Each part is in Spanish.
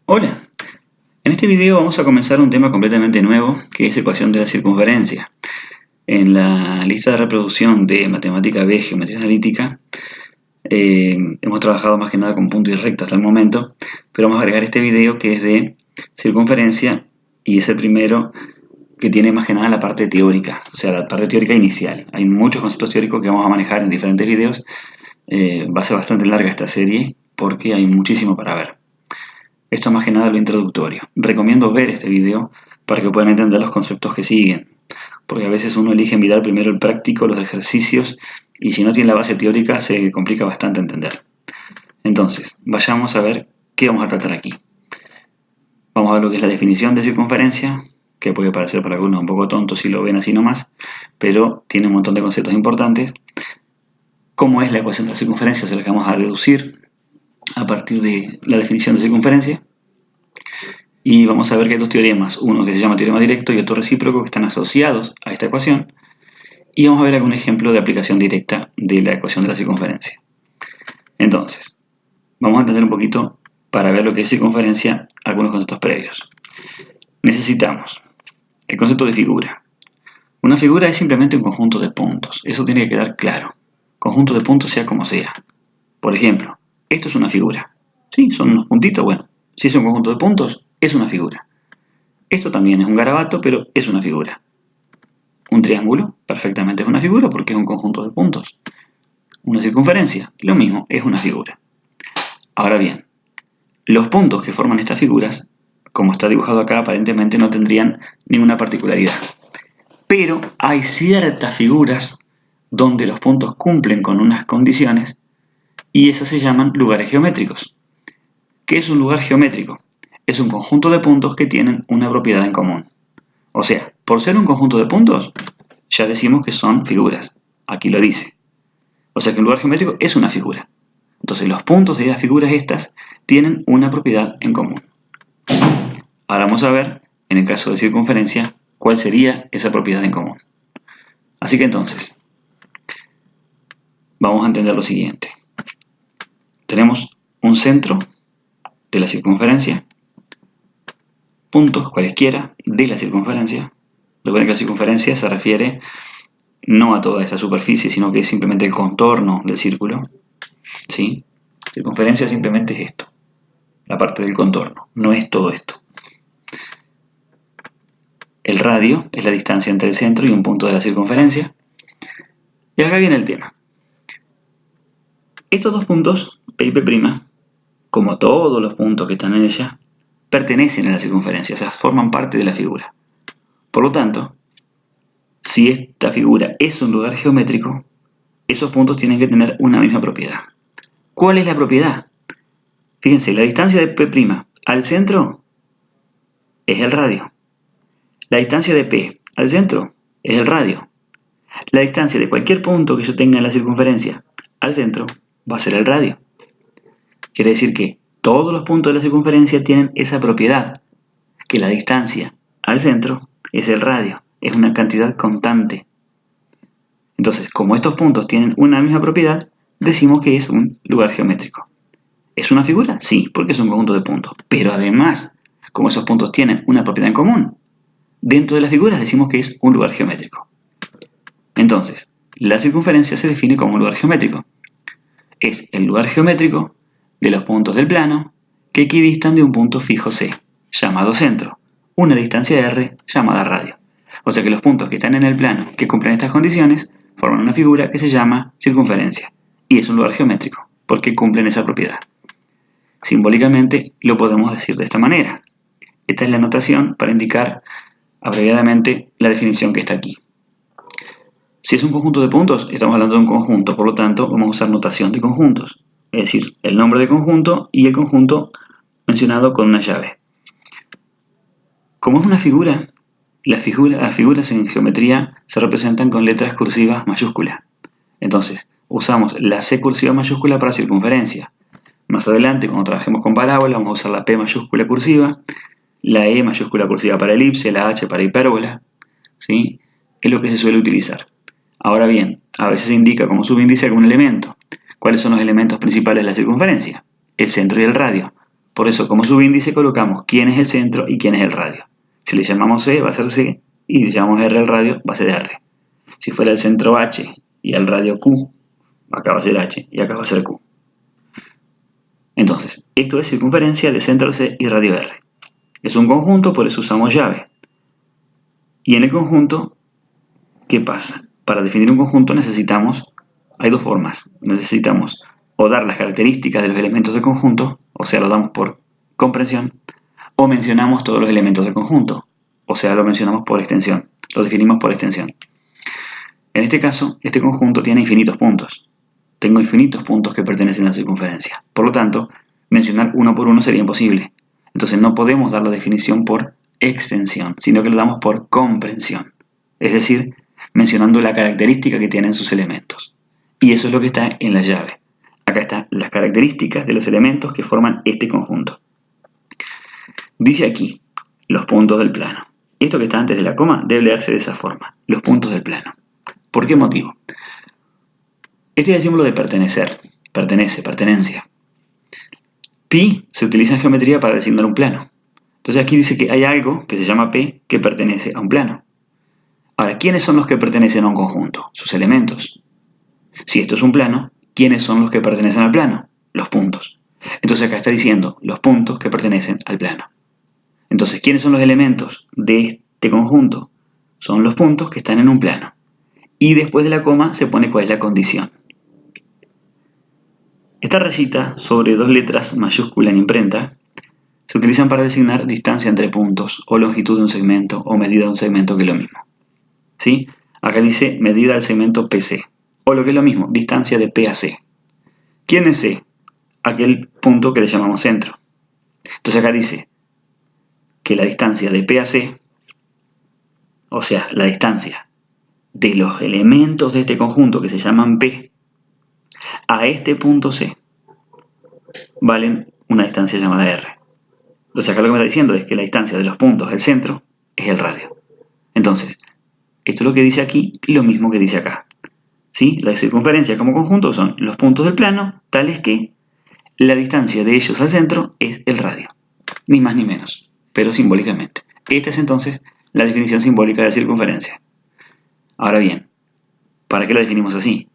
Hola, en este video vamos a comenzar un tema completamente nuevo que es ecuación de la circunferencia. En la lista de reproducción de matemática B, geometría analítica, hemos trabajado más que nada con punto y recta hasta el momento, pero vamos a agregar este video que es de circunferencia y es el primero que tiene más que nada la parte teórica, o sea, la parte teórica inicial. Hay muchos conceptos teóricos que vamos a manejar en diferentes videos. Va a ser bastante larga esta serie porque hay muchísimo para ver. Esto es más que nada lo introductorio. Recomiendo ver este video para que puedan entender los conceptos que siguen, porque a veces uno elige mirar primero el práctico, los ejercicios, y si no tiene la base teórica se complica bastante entender. Entonces, vayamos a ver qué vamos a tratar aquí. Vamos a ver lo que es la definición de circunferencia, que puede parecer para algunos un poco tonto si lo ven así nomás, pero tiene un montón de conceptos importantes. ¿Cómo es la ecuación de la circunferencia? O sea, la que vamos a deducir a partir de la definición de circunferencia. Y vamos a ver que hay dos teoremas, uno que se llama teorema directo y otro recíproco, que están asociados a esta ecuación. Y vamos a ver algún ejemplo de aplicación directa de la ecuación de la circunferencia. Entonces, vamos a entender un poquito, para ver lo que es circunferencia, algunos conceptos previos. Necesitamos el concepto de figura. Una figura es simplemente un conjunto de puntos, eso tiene que quedar claro. Conjunto de puntos sea como sea. Por ejemplo, esto es una figura. ¿Sí? Son unos puntitos, bueno. Si es un conjunto de puntos, es una figura. Esto también es un garabato, pero es una figura. Un triángulo perfectamente es una figura porque es un conjunto de puntos. Una circunferencia, lo mismo, es una figura. Ahora bien, los puntos que forman estas figuras, como está dibujado acá, aparentemente no tendrían ninguna particularidad. Pero hay ciertas figuras donde los puntos cumplen con unas condiciones y esas se llaman lugares geométricos. ¿Qué es un lugar geométrico? Es un conjunto de puntos que tienen una propiedad en común. O sea, por ser un conjunto de puntos, ya decimos que son figuras. Aquí lo dice. O sea que un lugar geométrico es una figura. Entonces los puntos de las figuras estas tienen una propiedad en común. Ahora vamos a ver, en el caso de circunferencia, cuál sería esa propiedad en común. Así que entonces, vamos a entender lo siguiente. Tenemos un centro de la circunferencia, puntos cualesquiera de la circunferencia. Recuerden que la circunferencia se refiere no a toda esa superficie, sino que es simplemente el contorno del círculo. ¿Sí? Circunferencia simplemente es esto, la parte del contorno, no es todo esto. El radio es la distancia entre el centro y un punto de la circunferencia. Y acá viene el tema. Estos dos puntos, P y P', como todos los puntos que están en ella, pertenecen a la circunferencia, o sea, forman parte de la figura. Por lo tanto, si esta figura es un lugar geométrico, esos puntos tienen que tener una misma propiedad. ¿Cuál es la propiedad? Fíjense, la distancia de P' al centro es el radio. La distancia de P al centro es el radio. La distancia de cualquier punto que yo tenga en la circunferencia al centro va a ser el radio. Quiere decir que todos los puntos de la circunferencia tienen esa propiedad, que la distancia al centro es el radio, es una cantidad constante. Entonces, como estos puntos tienen una misma propiedad, decimos que es un lugar geométrico. ¿Es una figura? Sí, porque es un conjunto de puntos. Pero además, como esos puntos tienen una propiedad en común, dentro de las figuras decimos que es un lugar geométrico. Entonces, la circunferencia se define como un lugar geométrico. Es el lugar geométrico de los puntos del plano que equidistan de un punto fijo C, llamado centro, una distancia R llamada radio. O sea que los puntos que están en el plano que cumplen estas condiciones forman una figura que se llama circunferencia y es un lugar geométrico porque cumplen esa propiedad. Simbólicamente lo podemos decir de esta manera. Esta es la notación para indicar abreviadamente la definición que está aquí. Si es un conjunto de puntos, estamos hablando de un conjunto, por lo tanto vamos a usar notación de conjuntos, es decir, el nombre del conjunto y el conjunto mencionado con una llave. Como es una figura, las figuras en geometría se representan con letras cursivas mayúsculas. Entonces, usamos la C cursiva mayúscula para circunferencia. Más adelante, cuando trabajemos con parábola, vamos a usar la P mayúscula cursiva, la E mayúscula cursiva para elipse, la H para hipérbola. ¿Sí? Es lo que se suele utilizar. Ahora bien, a veces se indica como subíndice algún elemento. ¿Cuáles son los elementos principales de la circunferencia? El centro y el radio. Por eso, como subíndice, colocamos quién es el centro y quién es el radio. Si le llamamos C, va a ser C, y si le llamamos R al radio, va a ser R. Si fuera el centro H y el radio Q, acá va a ser H y acá va a ser Q. Entonces, esto es circunferencia de centro C y radio R. Es un conjunto, por eso usamos llave. Y en el conjunto, ¿qué pasa? Para definir un conjunto hay dos formas. Necesitamos o dar las características de los elementos del conjunto, o sea, lo damos por comprensión, o mencionamos todos los elementos del conjunto, o sea, lo mencionamos por extensión, lo definimos por extensión. En este caso, este conjunto tiene infinitos puntos. Tengo infinitos puntos que pertenecen a la circunferencia. Por lo tanto, mencionar uno por uno sería imposible. Entonces no podemos dar la definición por extensión, sino que lo damos por comprensión. Es decir, mencionando la característica que tienen sus elementos. Y eso es lo que está en la llave. Acá están las características de los elementos que forman este conjunto. Dice aquí, los puntos del plano. Esto que está antes de la coma debe leerse de esa forma, los puntos del plano. ¿Por qué motivo? Este es el símbolo de pertenecer, pertenencia. Pi se utiliza en geometría para designar un plano. Entonces aquí dice que hay algo que se llama P que pertenece a un plano. Ahora, ¿quiénes son los que pertenecen a un conjunto? Sus elementos. Si esto es un plano, ¿quiénes son los que pertenecen al plano? Los puntos. Entonces acá está diciendo los puntos que pertenecen al plano. Entonces, ¿quiénes son los elementos de este conjunto? Son los puntos que están en un plano. Y después de la coma se pone cuál es la condición. Esta rayita sobre dos letras mayúsculas en imprenta se utilizan para designar distancia entre puntos, o longitud de un segmento, o medida de un segmento, que es lo mismo. ¿Sí? Acá dice medida del segmento PC, o lo que es lo mismo, distancia de P a C. ¿Quién es C? Aquel punto que le llamamos centro. Entonces acá dice que la distancia de P a C, o sea, la distancia de los elementos de este conjunto que se llaman P a este punto C, valen una distancia llamada R. Entonces acá lo que me está diciendo es que la distancia de los puntos del centro es el radio. Entonces, esto es lo que dice aquí y lo mismo que dice acá. ¿Sí? La circunferencia como conjunto son los puntos del plano, tales que la distancia de ellos al centro es el radio. Ni más ni menos, pero simbólicamente. Esta es entonces la definición simbólica de circunferencia. Ahora bien, ¿para qué la definimos así?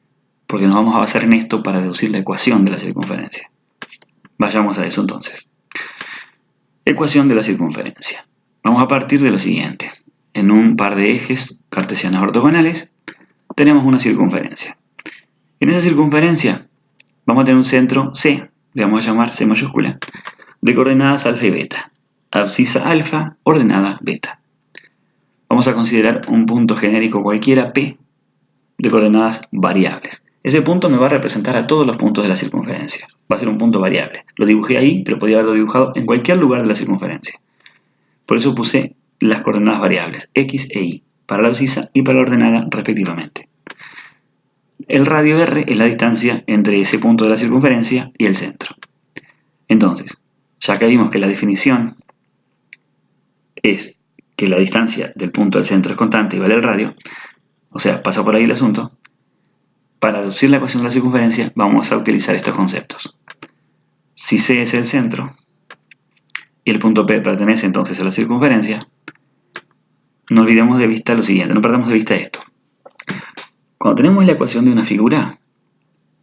Porque nos vamos a basar en esto para deducir la ecuación de la circunferencia. Vayamos a eso entonces. Ecuación de la circunferencia. Vamos a partir de lo siguiente. En un par de ejes cartesianos ortogonales tenemos una circunferencia. En esa circunferencia vamos a tener un centro C, le vamos a llamar C mayúscula, de coordenadas alfa y beta. Abscisa alfa, ordenada beta. Vamos a considerar un punto genérico cualquiera P de coordenadas variables. Ese punto me va a representar a todos los puntos de la circunferencia. Va a ser un punto variable. Lo dibujé ahí, pero podría haberlo dibujado en cualquier lugar de la circunferencia. Por eso puse las coordenadas variables, X e Y, para la abscisa y para la ordenada respectivamente. El radio R es la distancia entre ese punto de la circunferencia y el centro. Entonces, ya que vimos que la definición es que la distancia del punto al centro es constante y vale el radio, o sea, pasa por ahí el asunto, para deducir la ecuación de la circunferencia vamos a utilizar estos conceptos. Si C es el centro y el punto P pertenece entonces a la circunferencia, no olvidemos de vista lo siguiente, no perdamos de vista esto. Cuando tenemos la ecuación de una figura,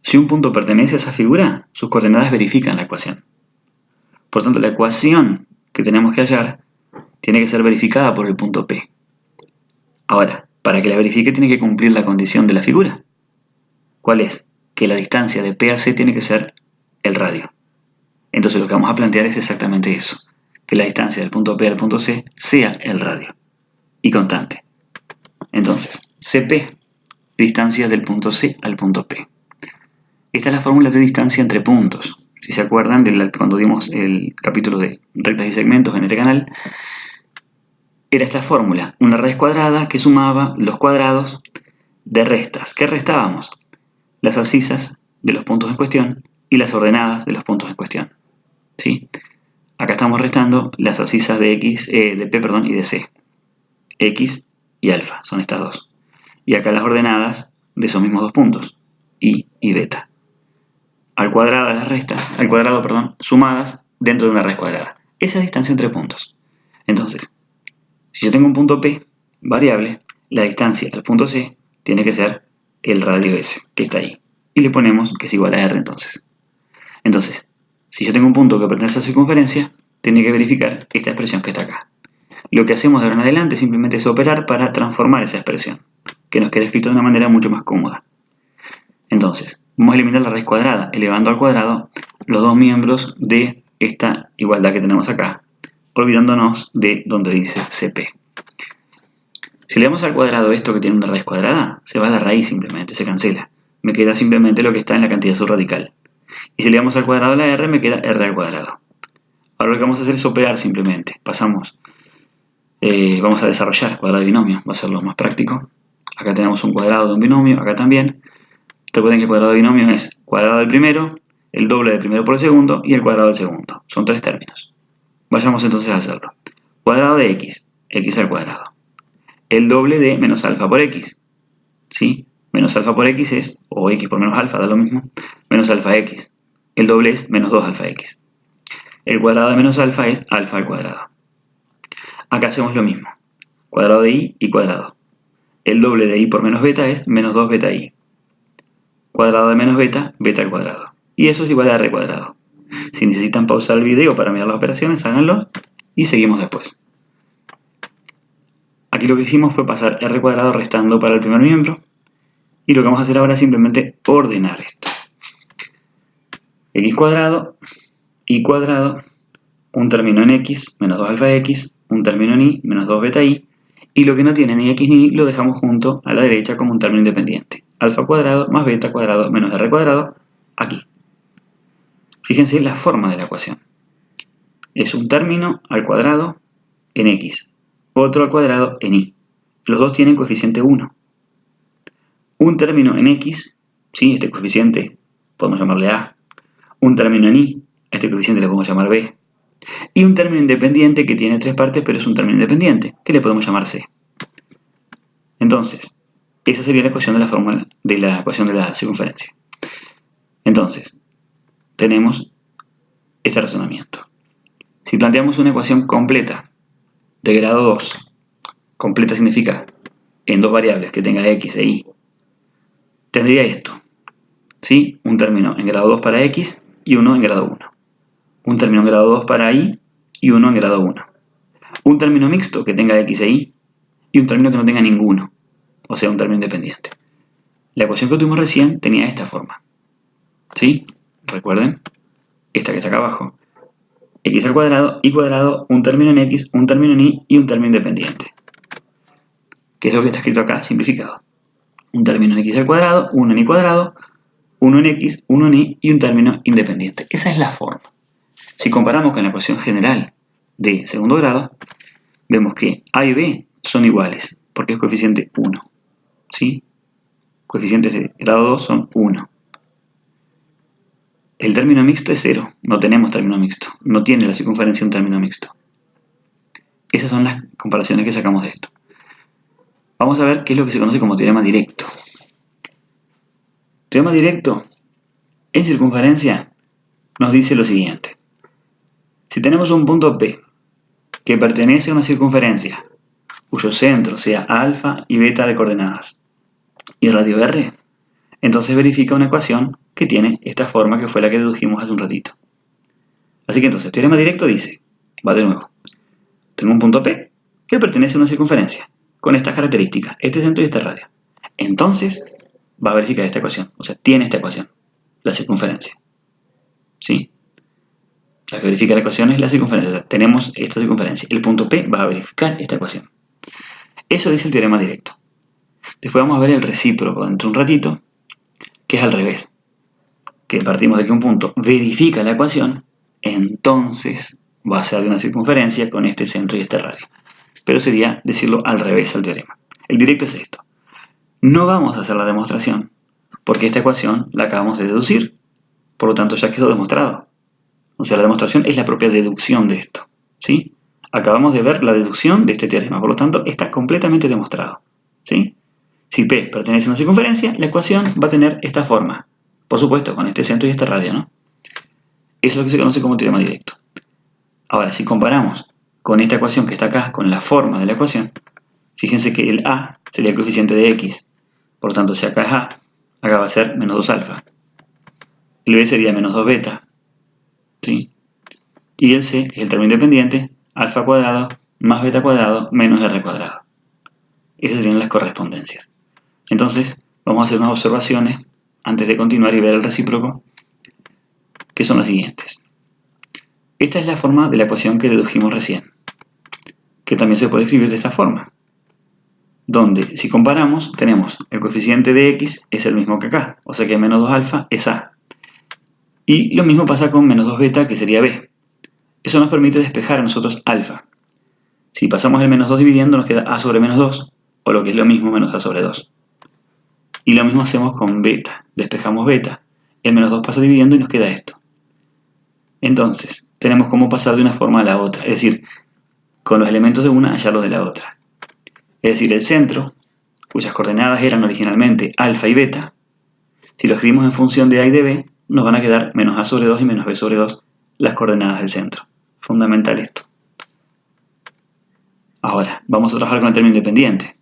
si un punto pertenece a esa figura, sus coordenadas verifican la ecuación. Por tanto, la ecuación que tenemos que hallar tiene que ser verificada por el punto P. Ahora, para que la verifique tiene que cumplir la condición de la figura. ¿Cuál es? Que la distancia de P a C tiene que ser el radio. Entonces lo que vamos a plantear es exactamente eso, que la distancia del punto P al punto C sea el radio y constante. Entonces, CP, distancia del punto C al punto P. Esta es la fórmula de distancia entre puntos. Si se acuerdan de cuando dimos el capítulo de rectas y segmentos en este canal, era esta fórmula, una raíz cuadrada que sumaba los cuadrados de restas. ¿Qué restábamos? Las abscisas de los puntos en cuestión y las ordenadas de los puntos en cuestión. ¿Sí? Acá estamos restando las abscisas de P y de C. X y alfa, son estas dos. Y acá las ordenadas de esos mismos dos puntos, Y y beta. Al cuadrado, sumadas, dentro de una raíz cuadrada. Esa distancia entre puntos. Entonces, si yo tengo un punto P variable, la distancia al punto C tiene que ser el radio S, que está ahí. Y le ponemos que es igual a R entonces. Entonces, si yo tengo un punto que pertenece a la circunferencia, tiene que verificar esta expresión que está acá. Lo que hacemos de ahora en adelante simplemente es operar para transformar esa expresión, que nos queda escrito de una manera mucho más cómoda. Entonces, vamos a eliminar la raíz cuadrada, elevando al cuadrado los dos miembros de esta igualdad que tenemos acá, olvidándonos de donde dice CP. Si le damos al cuadrado esto que tiene una raíz cuadrada, se va a la raíz simplemente, se cancela. Me queda simplemente lo que está en la cantidad subradical. Y si le damos al cuadrado a la R, me queda R al cuadrado. Ahora lo que vamos a hacer es operar simplemente. Pasamos, vamos a desarrollar cuadrado de binomio, va a ser lo más práctico. Acá tenemos un cuadrado de un binomio, acá también. Recuerden que el cuadrado de binomio es cuadrado del primero, el doble del primero por el segundo y el cuadrado del segundo. Son tres términos. Vayamos entonces a hacerlo. Cuadrado de x, x al cuadrado. El doble de menos alfa por x. ¿Sí? Menos alfa por x es, o x por menos alfa, da lo mismo, menos alfa x. El doble es menos 2 alfa x. El cuadrado de menos alfa es alfa al cuadrado. Acá hacemos lo mismo. Cuadrado de y cuadrado. El doble de y por menos beta es menos 2 beta y. Cuadrado de menos beta, beta al cuadrado. Y eso es igual a r cuadrado. Si necesitan pausar el video para mirar las operaciones, háganlo y seguimos después. Aquí lo que hicimos fue pasar r cuadrado restando para el primer miembro. Y lo que vamos a hacer ahora es simplemente ordenar esto. X cuadrado, y cuadrado, un término en x, menos 2 alfa x, un término en y, menos 2 beta y. Y lo que no tiene ni x ni y lo dejamos junto a la derecha como un término independiente. Alfa cuadrado más beta cuadrado menos r cuadrado, aquí. Fíjense la forma de la ecuación. Es un término al cuadrado en x, otro al cuadrado en y. Los dos tienen coeficiente 1. Un término en x, ¿sí? Este coeficiente podemos llamarle a. Un término en y, este coeficiente le podemos llamar b. Y un término independiente que tiene tres partes, pero es un término independiente, que le podemos llamar c. Entonces, esa sería la ecuación de la fórmula de la ecuación de la circunferencia. Entonces, tenemos este razonamiento. Si planteamos una ecuación completa de grado 2, completa significa en dos variables que tenga x e y, tendría esto, ¿sí? Un término en grado 2 para x y uno en grado 1. Un término en grado 2 para y y uno en grado 1. Un término mixto que tenga x e y un término que no tenga ninguno, o sea, un término independiente. La ecuación que tuvimos recién tenía esta forma, ¿sí? Recuerden, esta que está acá abajo. X al cuadrado, y cuadrado, un término en x, un término en y un término independiente. Que es lo que está escrito acá, simplificado. Un término en x al cuadrado, uno en y cuadrado, uno en x, uno en y un término independiente. Esa es la forma. Si comparamos con la ecuación general de segundo grado, vemos que a y b son iguales, porque es coeficiente 1. ¿Sí? Coeficientes de grado 2 son 1. El término mixto es 0. No tenemos término mixto. No tiene la circunferencia un término mixto. Esas son las comparaciones que sacamos de esto. Vamos a ver qué es lo que se conoce como teorema directo. Teorema directo en circunferencia nos dice lo siguiente. Si tenemos un punto P que pertenece a una circunferencia cuyo centro sea alfa y beta de coordenadas y radio R, entonces verifica una ecuación que tiene esta forma que fue la que dedujimos hace un ratito. Así que entonces, teorema directo dice, va de nuevo, tengo un punto P que pertenece a una circunferencia con estas características, este centro y este radio. Entonces, va a verificar esta ecuación, o sea, tiene esta ecuación, la circunferencia. ¿Sí? La que verifica la ecuación es la circunferencia, o sea, tenemos esta circunferencia. El punto P va a verificar esta ecuación. Eso dice el teorema directo. Después vamos a ver el recíproco dentro de un ratito, que es al revés. Que partimos de que un punto verifica la ecuación, entonces va a ser de una circunferencia con este centro y este radio. Pero sería decirlo al revés al teorema. El directo es esto. No vamos a hacer la demostración, porque esta ecuación la acabamos de deducir. Por lo tanto, ya quedó demostrado. O sea, la demostración es la propia deducción de esto. ¿Sí? Acabamos de ver la deducción de este teorema, por lo tanto, está completamente demostrado. ¿Sí? Si P pertenece a una circunferencia, la ecuación va a tener esta forma. Por supuesto, con este centro y este radio, ¿no? Eso es lo que se conoce como teorema directo. Ahora, si comparamos con esta ecuación que está acá, con la forma de la ecuación, fíjense que el a sería el coeficiente de x. Por lo tanto, si acá es a, acá va a ser menos 2 alfa. El b sería menos 2 beta. ¿Sí? Y el c, que es el término independiente, alfa cuadrado más beta cuadrado menos r cuadrado. Esas serían las correspondencias. Entonces, vamos a hacer unas observaciones antes de continuar y ver el recíproco, que son las siguientes. Esta es la forma de la ecuación que dedujimos recién, que también se puede escribir de esta forma, donde si comparamos tenemos el coeficiente de x es el mismo que acá, o sea que menos 2 alfa es a. Y lo mismo pasa con menos 2 beta, que sería b. Eso nos permite despejar a nosotros alfa. Si pasamos el menos 2 dividiendo, nos queda a sobre menos 2, o lo que es lo mismo, menos a sobre 2. Y lo mismo hacemos con beta. Despejamos beta. El menos 2 pasa dividiendo y nos queda esto. Entonces, tenemos cómo pasar de una forma a la otra. Es decir, con los elementos de una hallarlos de la otra. Es decir, el centro, cuyas coordenadas eran originalmente alfa y beta, si lo escribimos en función de a y de b, nos van a quedar menos a sobre 2 y menos b sobre 2 las coordenadas del centro. Fundamental esto. Ahora, vamos a trabajar con el término independiente.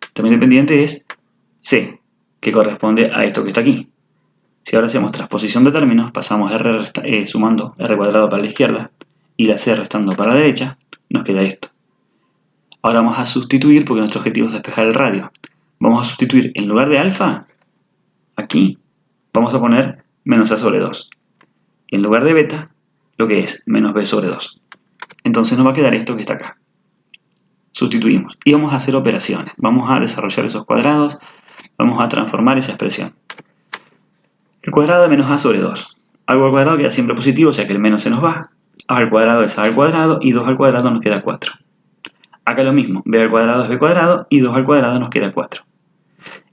El término independiente es c, que corresponde a esto que está aquí. Si ahora hacemos transposición de términos, pasamos sumando r cuadrado para la izquierda y la c restando para la derecha, nos queda esto. Ahora vamos a sustituir, porque nuestro objetivo es despejar el radio. Vamos a sustituir en lugar de alfa, aquí, vamos a poner menos a sobre 2. Y en lugar de beta, lo que es menos b sobre 2. Entonces nos va a quedar esto que está acá. Sustituimos y vamos a hacer operaciones. Vamos a desarrollar esos cuadrados, vamos a transformar esa expresión. El cuadrado de menos a sobre 2. Algo al cuadrado queda siempre positivo, o sea que el menos se nos va. A al cuadrado es a al cuadrado y 2 al cuadrado nos queda 4. Acá lo mismo, b al cuadrado es b cuadrado y 2 al cuadrado nos queda 4.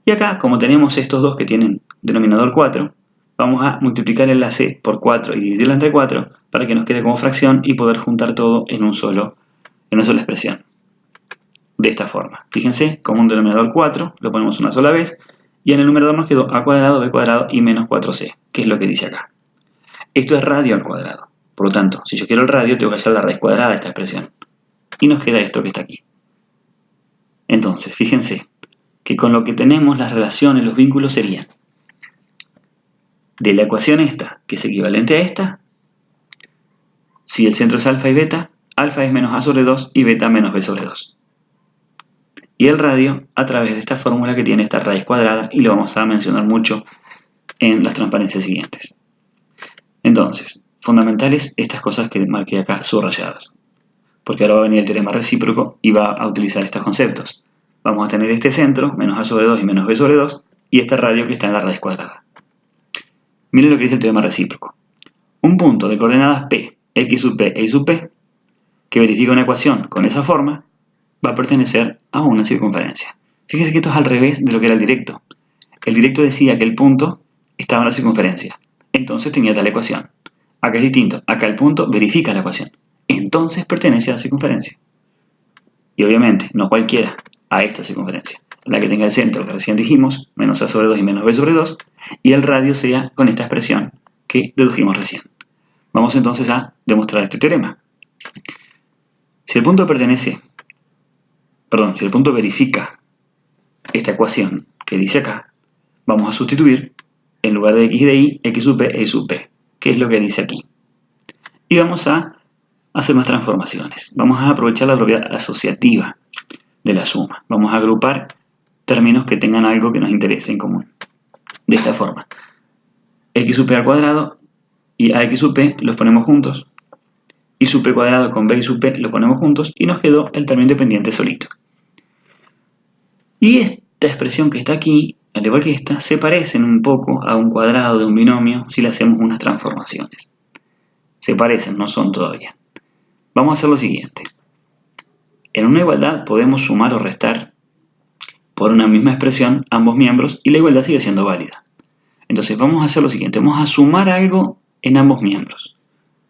Y acá, como tenemos estos dos que tienen denominador 4, vamos a multiplicar el c por 4 y dividirla entre 4 para que nos quede como fracción y poder juntar todo en una sola expresión. De esta forma. Fíjense, como un denominador 4, lo ponemos una sola vez, y en el numerador nos quedó a cuadrado, b cuadrado y menos 4c, que es lo que dice acá. Esto es radio al cuadrado. Por lo tanto, si yo quiero el radio, tengo que hallar la raíz cuadrada de esta expresión. Y nos queda esto que está aquí. Entonces, fíjense, que con lo que tenemos las relaciones, los vínculos serían de la ecuación esta, que es equivalente a esta, si el centro es alfa y beta, alfa es menos a sobre 2 y beta menos b sobre 2. Y el radio a través de esta fórmula que tiene esta raíz cuadrada, y lo vamos a mencionar mucho en las transparencias siguientes. Entonces, fundamentales estas cosas que marqué acá subrayadas, porque ahora va a venir el teorema recíproco y va a utilizar estos conceptos. Vamos a tener este centro, menos a sobre 2 y menos b sobre 2, y este radio que está en la raíz cuadrada. Miren lo que dice el teorema recíproco. Un punto de coordenadas p, x sub p e y sub p, que verifica una ecuación con esa forma, va a pertenecer a una circunferencia. Fíjense que esto es al revés de lo que era el directo. El directo decía que el punto estaba en la circunferencia, entonces tenía tal ecuación. Acá es distinto, acá el punto verifica la ecuación, entonces pertenece a la circunferencia. Y obviamente, no cualquiera, a esta circunferencia. La que tenga el centro, que recién dijimos, menos a sobre 2 y menos b sobre 2, y el radio sea con esta expresión que dedujimos recién. Vamos entonces a demostrar este teorema. Si el punto verifica esta ecuación que dice acá, vamos a sustituir en lugar de x de y, x sub p e y sub p, que es lo que dice aquí. Y vamos a hacer unas transformaciones. Vamos a aprovechar la propiedad asociativa de la suma. Vamos a agrupar términos que tengan algo que nos interese en común. De esta forma. X sub p al cuadrado y ax sub p los ponemos juntos. Y sub p cuadrado con b y sub p lo ponemos juntos y nos quedó el término independiente solito. Y esta expresión que está aquí, al igual que esta, se parecen un poco a un cuadrado de un binomio si le hacemos unas transformaciones. Se parecen, no son todavía. Vamos a hacer lo siguiente. En una igualdad podemos sumar o restar por una misma expresión ambos miembros y la igualdad sigue siendo válida. Entonces vamos a hacer lo siguiente, vamos a sumar algo en ambos miembros.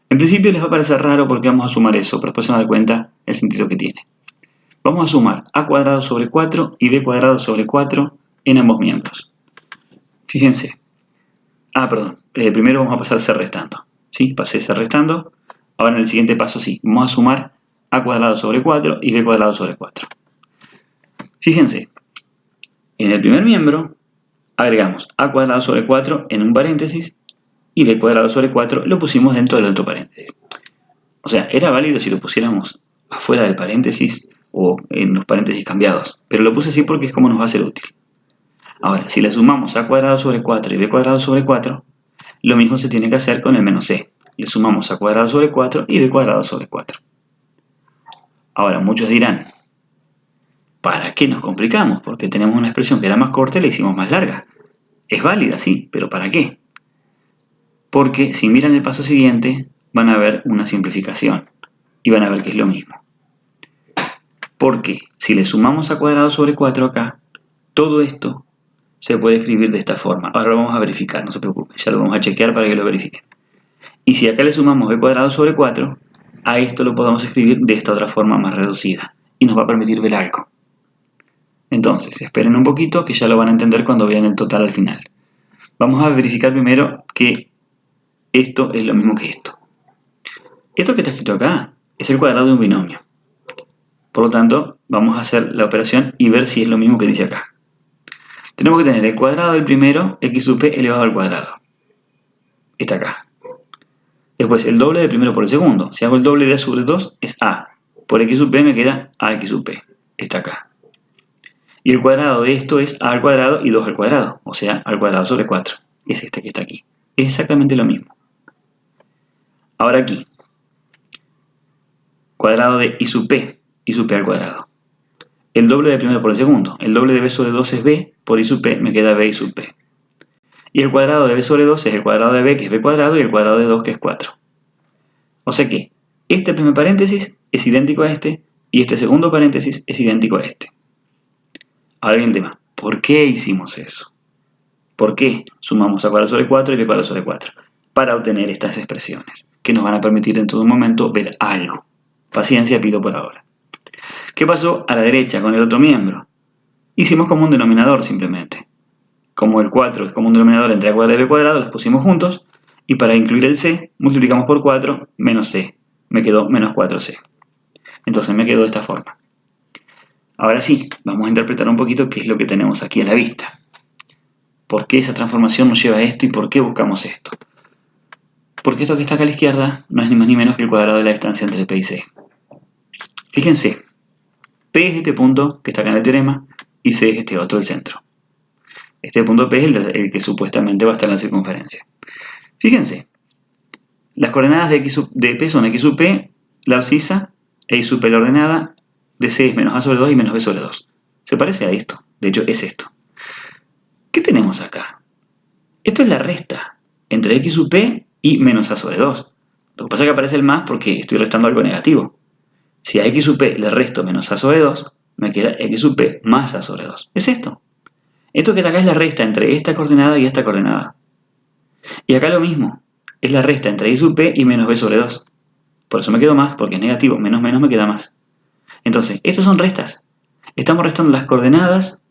En principio les va a parecer raro porque vamos a sumar eso, pero después se van a dar cuenta el sentido que tiene. Vamos a sumar a cuadrado sobre 4 y b cuadrado sobre 4 en ambos miembros. Fíjense. Primero vamos a pasar C restando. ¿Sí? Pasé C restando. Ahora en el siguiente paso sí, vamos a sumar a cuadrado sobre 4 y b cuadrado sobre 4. Fíjense, en el primer miembro agregamos a cuadrado sobre 4 en un paréntesis y b cuadrado sobre 4 lo pusimos dentro del otro paréntesis. O sea, era válido si lo pusiéramos afuera del paréntesis o en los paréntesis cambiados, pero lo puse así porque es como nos va a ser útil. Ahora, si le sumamos a cuadrado sobre 4 y b cuadrado sobre 4, lo mismo se tiene que hacer con el menos c. Le sumamos a cuadrado sobre 4 y b cuadrado sobre 4. Ahora, muchos dirán, ¿para qué nos complicamos? Porque tenemos una expresión que era más corta y la hicimos más larga. Es válida, sí, pero ¿para qué? Porque si miran el paso siguiente, van a ver una simplificación y van a ver que es lo mismo. Porque si le sumamos a cuadrado sobre 4 acá, todo esto se puede escribir de esta forma. Ahora lo vamos a verificar, no se preocupen, ya lo vamos a chequear para que lo verifiquen. Y si acá le sumamos b cuadrado sobre 4, a esto lo podemos escribir de esta otra forma más reducida y nos va a permitir ver algo. Entonces, esperen un poquito que ya lo van a entender cuando vean el total al final. Vamos a verificar primero que esto es lo mismo que esto. Esto que está escrito acá es el cuadrado de un binomio. Por lo tanto, vamos a hacer la operación y ver si es lo mismo que dice acá. Tenemos que tener el cuadrado del primero, x sub p elevado al cuadrado. Está acá. Después, el doble del primero por el segundo. Si hago el doble de a sobre 2, es a. Por x sub p me queda ax sub p. Está acá. Y el cuadrado de esto es a al cuadrado y 2 al cuadrado. O sea, al cuadrado sobre 4. Es este que está aquí. Es exactamente lo mismo. Ahora aquí. Cuadrado de y sub p al cuadrado. El doble del primero por el segundo. El doble de b sobre 2 es b. Por y sub p me queda b y sub p. Y el cuadrado de b sobre 2 es el cuadrado de b, que es b cuadrado, y el cuadrado de 2, que es 4. O sea que este primer paréntesis es idéntico a este, y este segundo paréntesis es idéntico a este. Ahora viene el tema. ¿Por qué hicimos eso? ¿Por qué sumamos a cuadrado sobre 4 y b cuadrado sobre 4? Para obtener estas expresiones, que nos van a permitir en todo momento ver algo. Paciencia pido por ahora. ¿Qué pasó a la derecha con el otro miembro? Hicimos como un denominador simplemente. Como el 4 es como un denominador entre a cuadrado y b cuadrado, los pusimos juntos. Y para incluir el c, multiplicamos por 4 menos c. Me quedó menos 4c. Entonces me quedó de esta forma. Ahora sí, vamos a interpretar un poquito qué es lo que tenemos aquí a la vista. ¿Por qué esa transformación nos lleva a esto y por qué buscamos esto? Porque esto que está acá a la izquierda no es ni más ni menos que el cuadrado de la distancia entre P y C. Fíjense, P es este punto que está acá en el teorema y C es este otro, el centro. Este punto P es el que supuestamente va a estar en la circunferencia. Fíjense, las coordenadas de P son x sub P, la abscisa, e y sub P la ordenada, de C es menos a sobre 2 y menos b sobre 2. Se parece a esto, de hecho es esto. ¿Qué tenemos acá? Esto es la resta entre x sub P y menos a sobre 2. Lo que pasa es que aparece el más porque estoy restando algo negativo. Si a x sub P le resto menos a sobre 2, me queda x sub P más a sobre 2. Es esto. Esto que está acá es la resta entre esta coordenada y esta coordenada. Y acá lo mismo. Es la resta entre y sub P y menos b sobre 2. Por eso me quedo más, porque es negativo. Menos menos me queda más. Entonces, estas son restas. Estamos restando las coordenadas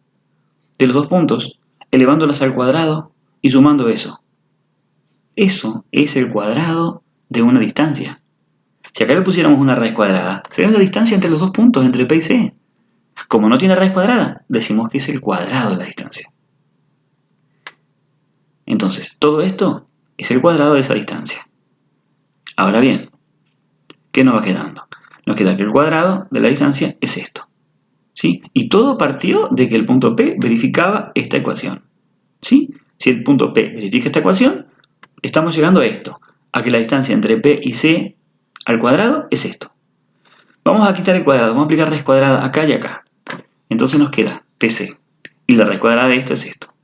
de los dos puntos, elevándolas al cuadrado y sumando eso. Eso es el cuadrado de una distancia. Si acá le pusiéramos una raíz cuadrada, sería la distancia entre los dos puntos, entre P y C. Como no tiene raíz cuadrada, decimos que es el cuadrado de la distancia. Entonces, todo esto es el cuadrado de esa distancia. Ahora bien, ¿qué nos va quedando? Nos queda que el cuadrado de la distancia es esto. ¿Sí? Y todo partió de que el punto P verificaba esta ecuación. ¿Sí? Si el punto P verifica esta ecuación, estamos llegando a esto, a que la distancia entre P y C al cuadrado es esto. Vamos a quitar el cuadrado, vamos a aplicar raíz cuadrada acá y acá. Entonces nos queda PC. Y la raíz cuadrada de esto es esto.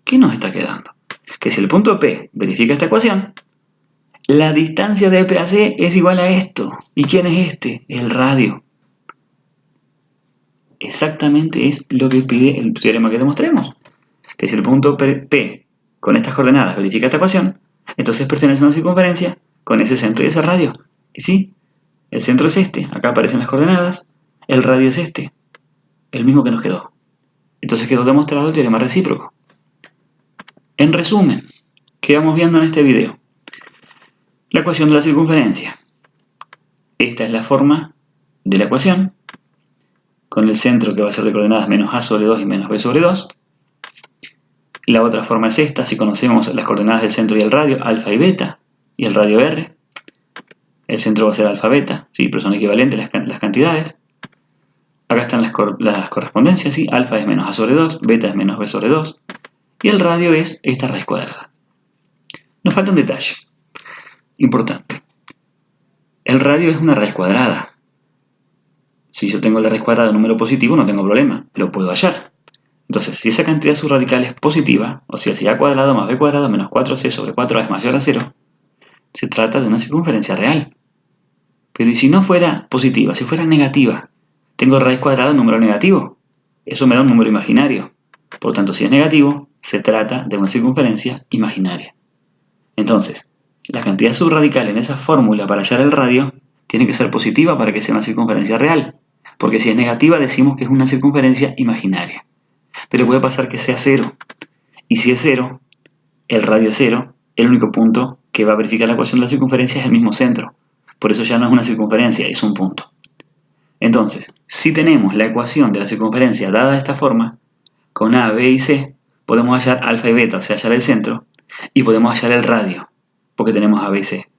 ¿Qué nos está quedando? Que si el punto P verifica esta ecuación, la distancia de P a C es igual a esto. ¿Y quién es este? El radio. Exactamente es lo que pide el teorema que demostremos. Que si el punto P con estas coordenadas verifica esta ecuación, entonces pertenece a una circunferencia con ese centro y ese radio. Y sí, el centro es este, acá aparecen las coordenadas, el radio es este, el mismo que nos quedó. Entonces quedó demostrado el teorema recíproco. En resumen, ¿qué vamos viendo en este video? La ecuación de la circunferencia. Esta es la forma de la ecuación, con el centro que va a ser de coordenadas menos a sobre 2 y menos b sobre 2. La otra forma es esta, si conocemos las coordenadas del centro y el radio, alfa y beta, y el radio r. El centro va a ser alfa beta, ¿sí? Pero son equivalentes las cantidades. Acá están las correspondencias, ¿sí? Alfa es menos a sobre 2, beta es menos b sobre 2, y el radio es esta raíz cuadrada. Nos falta un detalle importante. El radio es una raíz cuadrada. Si yo tengo la raíz cuadrada de un número positivo, no tengo problema, lo puedo hallar. Entonces, si esa cantidad subradical es positiva, o sea, si a cuadrado más b cuadrado menos 4c sobre 4a es mayor a 0, se trata de una circunferencia real. Pero ¿y si no fuera positiva, si fuera negativa? Tengo raíz cuadrada de un número negativo. Eso me da un número imaginario. Por tanto, si es negativo, se trata de una circunferencia imaginaria. Entonces, la cantidad subradical en esa fórmula para hallar el radio tiene que ser positiva para que sea una circunferencia real. Porque si es negativa, decimos que es una circunferencia imaginaria. Pero puede pasar que sea 0. Y si es 0, el radio es 0, el único punto que va a verificar la ecuación de la circunferencia es el mismo centro. Por eso ya no es una circunferencia, es un punto. Entonces, si tenemos la ecuación de la circunferencia dada de esta forma, con A, B y C, podemos hallar alfa y beta, o sea, hallar el centro, y podemos hallar el radio, porque tenemos A, B y C.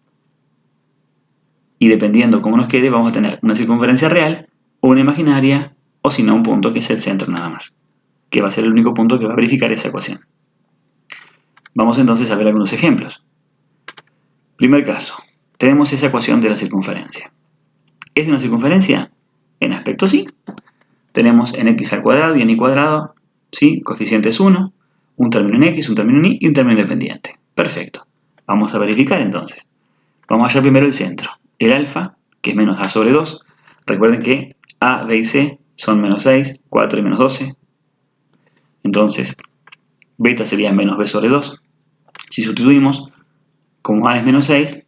Y dependiendo cómo nos quede, vamos a tener una circunferencia real, o una imaginaria, o si no, un punto que es el centro nada más, que va a ser el único punto que va a verificar esa ecuación. Vamos entonces a ver algunos ejemplos. Primer caso, tenemos esa ecuación de la circunferencia. ¿Es de una circunferencia? En aspecto sí. Tenemos en x al cuadrado y en y cuadrado, ¿sí? Coeficientes 1, un término en x, un término en y y un término independiente. Perfecto. Vamos a verificar entonces. Vamos a hallar primero el centro. El alfa, que es menos a sobre 2. Recuerden que a, b y c son menos 6, 4 y menos 12. Entonces, beta sería menos b sobre 2. Si sustituimos, como a es menos 6,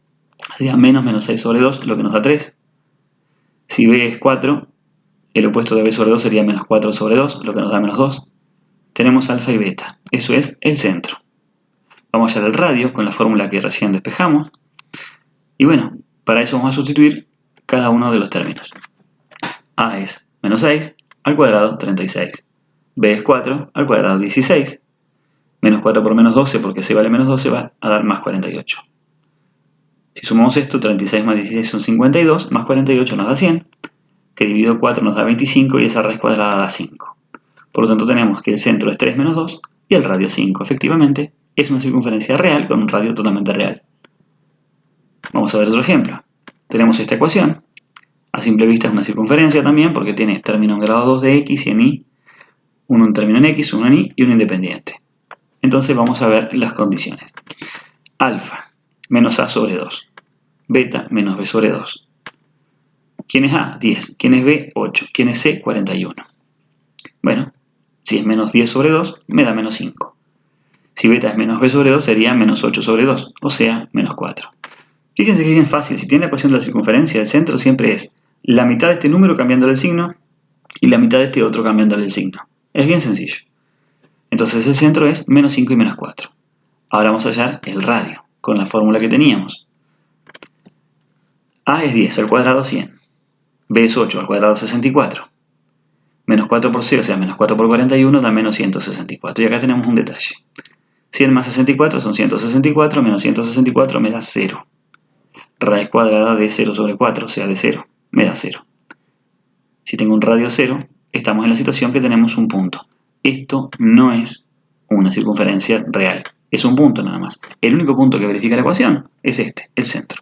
sería menos 6 sobre 2, lo que nos da 3. Si b es 4, el opuesto de b sobre 2 sería menos 4 sobre 2, lo que nos da menos 2. Tenemos alfa y beta, eso es el centro. Vamos a hallar el radio con la fórmula que recién despejamos. Y bueno, para eso vamos a sustituir cada uno de los términos. A es menos 6 al cuadrado 36. B es 4 al cuadrado 16. Menos 4 por menos 12, porque c vale menos 12, va a dar más 48. Si sumamos esto, 36 más 16 son 52, más 48 nos da 100, que dividido 4 nos da 25 y esa raíz cuadrada da 5. Por lo tanto tenemos que el centro es 3 menos 2 y el radio 5. Efectivamente, es una circunferencia real con un radio totalmente real. Vamos a ver otro ejemplo. Tenemos esta ecuación. A simple vista es una circunferencia también porque tiene término en grado 2 de x y en y, uno en término en x, uno en y y uno independiente. Entonces vamos a ver las condiciones. Alfa menos a sobre 2. Beta menos b sobre 2. ¿Quién es a? 10. ¿Quién es b? 8. ¿Quién es c? 41. Bueno, si es menos 10 sobre 2, me da menos 5. Si beta es menos b sobre 2, sería menos 8 sobre 2, o sea, menos 4. Fíjense que es bien fácil. Si tiene la ecuación de la circunferencia, el centro siempre es la mitad de este número cambiándole el signo y la mitad de este otro cambiándole el signo. Es bien sencillo. Entonces el centro es menos 5 y menos 4. Ahora vamos a hallar el radio con la fórmula que teníamos. A es 10 al cuadrado 100. B es 8 al cuadrado 64. Menos 4 por c, o sea, menos 4 por 41 da menos 164. Y acá tenemos un detalle. 100 más 64 son 164, menos 164 me da 0. Raíz cuadrada de 0 sobre 4, o sea, de 0, me da 0. Si tengo un radio 0, estamos en la situación que tenemos un punto. Esto no es una circunferencia real, es un punto nada más. El único punto que verifica la ecuación es este, el centro.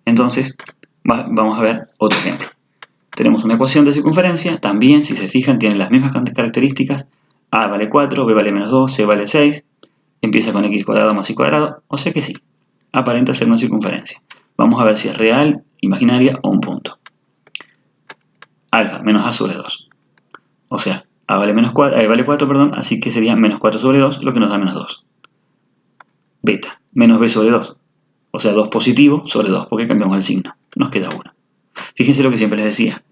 Entonces, vamos a ver otro ejemplo. Tenemos una ecuación de circunferencia, también, si se fijan, tiene las mismas características. A vale 4, B vale menos 2, C vale 6. Empieza con x cuadrado más y cuadrado, o sea que sí, aparenta ser una circunferencia. Vamos a ver si es real, imaginaria o un punto. Alfa menos a sobre 2. O sea, A vale 4, perdón, así que sería menos 4 sobre 2, lo que nos da menos 2. Beta, menos b sobre 2. O sea, 2 positivo sobre 2, porque cambiamos el signo. Nos queda 1. Fíjense lo que siempre les decía.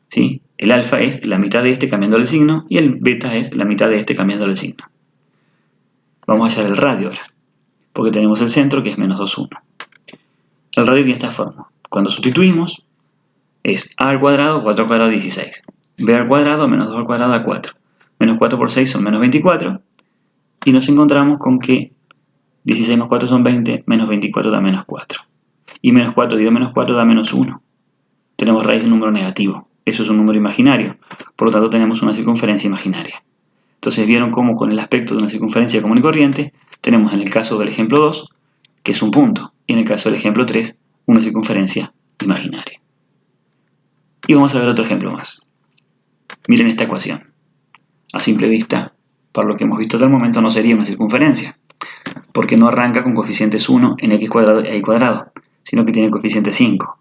¿Sí? El alfa es la mitad de este cambiando el signo y el beta es la mitad de este cambiando el signo. Vamos a hallar el radio ahora, porque tenemos el centro que es menos 2, 1. El radio tiene esta forma. Cuando sustituimos, es a al cuadrado, 4 al cuadrado, 16. B al cuadrado menos 2 al cuadrado da 4. Menos 4 por 6 son menos 24. Y nos encontramos con que 16 más 4 son 20, menos 24 da menos 4. Y menos 4 dividido menos 4 da menos 1. Tenemos raíz de un número negativo. Eso es un número imaginario. Por lo tanto, tenemos una circunferencia imaginaria. Entonces, vieron cómo con el aspecto de una circunferencia común y corriente, tenemos en el caso del ejemplo 2, que es un punto. Y en el caso del ejemplo 3, una circunferencia imaginaria. Y vamos a ver otro ejemplo más. Miren esta ecuación. A simple vista, para lo que hemos visto hasta el momento, no sería una circunferencia, porque no arranca con coeficientes 1 en x cuadrado e y cuadrado, sino que tiene coeficiente 5.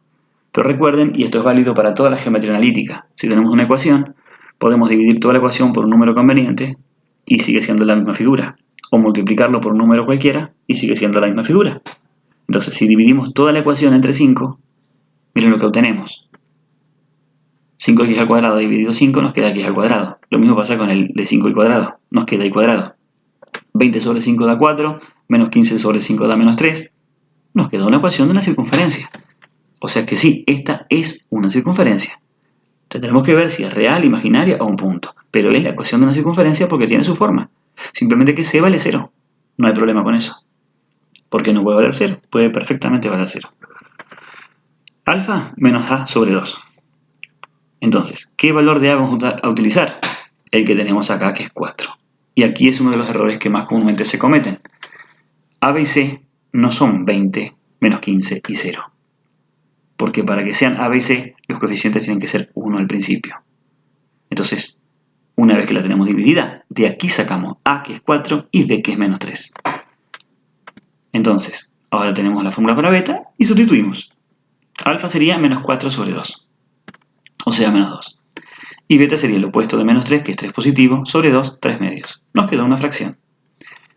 Pero recuerden, y esto es válido para toda la geometría analítica, si tenemos una ecuación, podemos dividir toda la ecuación por un número conveniente y sigue siendo la misma figura, o multiplicarlo por un número cualquiera y sigue siendo la misma figura. Entonces, si dividimos toda la ecuación entre 5, miren lo que obtenemos. 5x al cuadrado dividido 5 nos queda x al cuadrado. Lo mismo pasa con el de 5 al cuadrado, nos queda y cuadrado. 20 sobre 5 da 4, menos 15 sobre 5 da menos 3. Nos queda una ecuación de una circunferencia. O sea que sí, esta es una circunferencia. Tendremos que ver si es real, imaginaria o un punto. Pero es la ecuación de una circunferencia porque tiene su forma. Simplemente que C vale 0. No hay problema con eso. ¿Por qué no puede valer 0? Puede perfectamente valer 0. Alfa menos A sobre 2. Entonces, ¿qué valor de A vamos a utilizar? El que tenemos acá, que es 4. Y aquí es uno de los errores que más comúnmente se cometen. A, B y C no son 20, menos 15 y 0. Porque para que sean A, B y C, los coeficientes tienen que ser 1 al principio. Entonces, una vez que la tenemos dividida, de aquí sacamos A, que es 4, y B, que es menos 3. Entonces, ahora tenemos la fórmula para beta y sustituimos. Alfa sería menos 4 sobre 2. O sea, menos 2. Y beta sería el opuesto de menos 3, que es 3 positivo, sobre 2, 3 medios. Nos queda una fracción.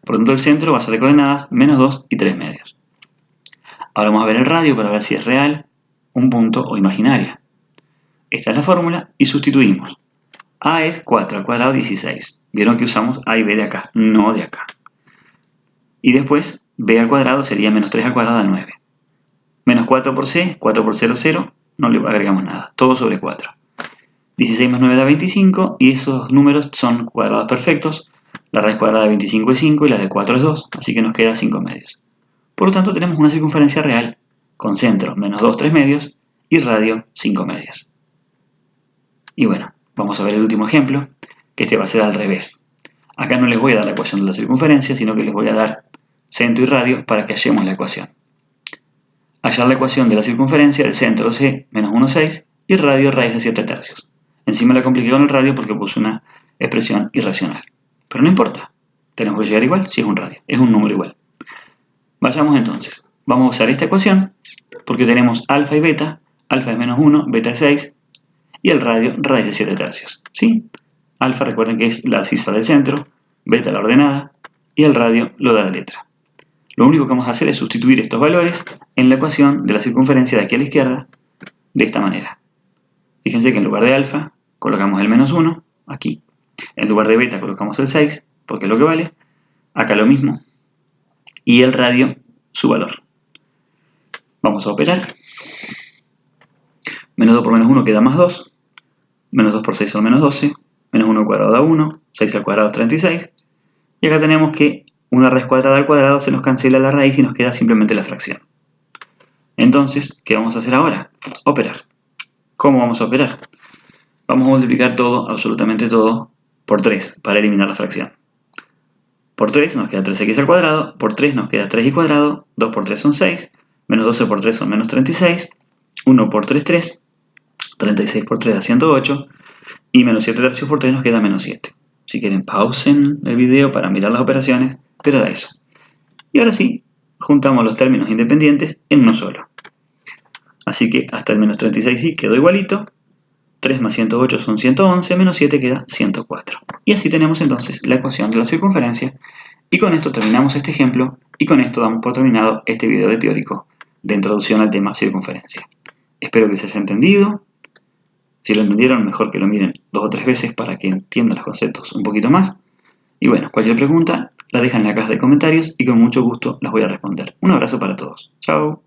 Por lo tanto, el centro va a ser de coordenadas menos 2 y 3 medios. Ahora vamos a ver el radio para ver si es real, un punto o imaginaria. Esta es la fórmula y sustituimos. A es 4 al cuadrado 16. Vieron que usamos A y B de acá, no de acá. Y después, B al cuadrado sería menos 3 al cuadrado da 9. Menos 4 por C, 4 por 0, 0, no le agregamos nada, todo sobre 4. 16 más 9 da 25 y esos números son cuadrados perfectos. La raíz cuadrada de 25 es 5 y la de 4 es 2, así que nos queda 5 medios. Por lo tanto, tenemos una circunferencia real, con centro menos 2, 3 medios y radio 5 medios. Y bueno, vamos a ver el último ejemplo, que este va a ser al revés. Acá no les voy a dar la ecuación de la circunferencia, sino que les voy a dar centro y radio para que hallemos la ecuación. Hallar la ecuación de la circunferencia del centro C menos 1, 6 y radio raíz de 7 tercios. Encima la compliqué con el radio porque puse una expresión irracional. Pero no importa, tenemos que llegar igual si es un radio, es un número igual. Vayamos entonces. Vamos a usar esta ecuación porque tenemos alfa y beta. Alfa es menos 1, beta es 6 y el radio raíz de 7 tercios. ¿Sí? Alfa recuerden que es la abscisa del centro, beta la ordenada y el radio lo da la letra. Lo único que vamos a hacer es sustituir estos valores en la ecuación de la circunferencia de aquí a la izquierda de esta manera. Fíjense que en lugar de alfa colocamos el menos 1 aquí. En lugar de beta colocamos el 6 porque es lo que vale. Acá lo mismo. Y el radio su valor. Vamos a operar. Menos 2 por menos 1 queda más 2. Menos 2 por 6 son menos 12. Menos 1 al cuadrado da 1. 6 al cuadrado es 36. Y acá tenemos que una raíz cuadrada al cuadrado se nos cancela la raíz y nos queda simplemente la fracción. Entonces, ¿qué vamos a hacer ahora? Operar. ¿Cómo vamos a operar? Vamos a multiplicar todo, absolutamente todo, por 3 para eliminar la fracción. Por 3 nos queda 3x al cuadrado, por 3 nos queda 3y cuadrado, 2 por 3 son 6, menos 12 por 3 son menos 36, 1 por 3, 3, 36 por 3 da 108, y menos 7 tercios por 3 nos queda menos 7. Si quieren, pausen el video para mirar las operaciones, pero da eso. Y ahora sí, juntamos los términos independientes en uno solo. Así que hasta el menos 36 sí quedó igualito. 3 más 108 son 111, menos 7 queda 104. Y así tenemos entonces la ecuación de la circunferencia. Y con esto terminamos este ejemplo y con esto damos por terminado este video de teórico de introducción al tema circunferencia. Espero que se haya entendido. Si lo entendieron, mejor que lo miren 2 o 3 veces para que entiendan los conceptos un poquito más. Y bueno, cualquier pregunta la dejan en la caja de comentarios y con mucho gusto las voy a responder. Un abrazo para todos. Chao.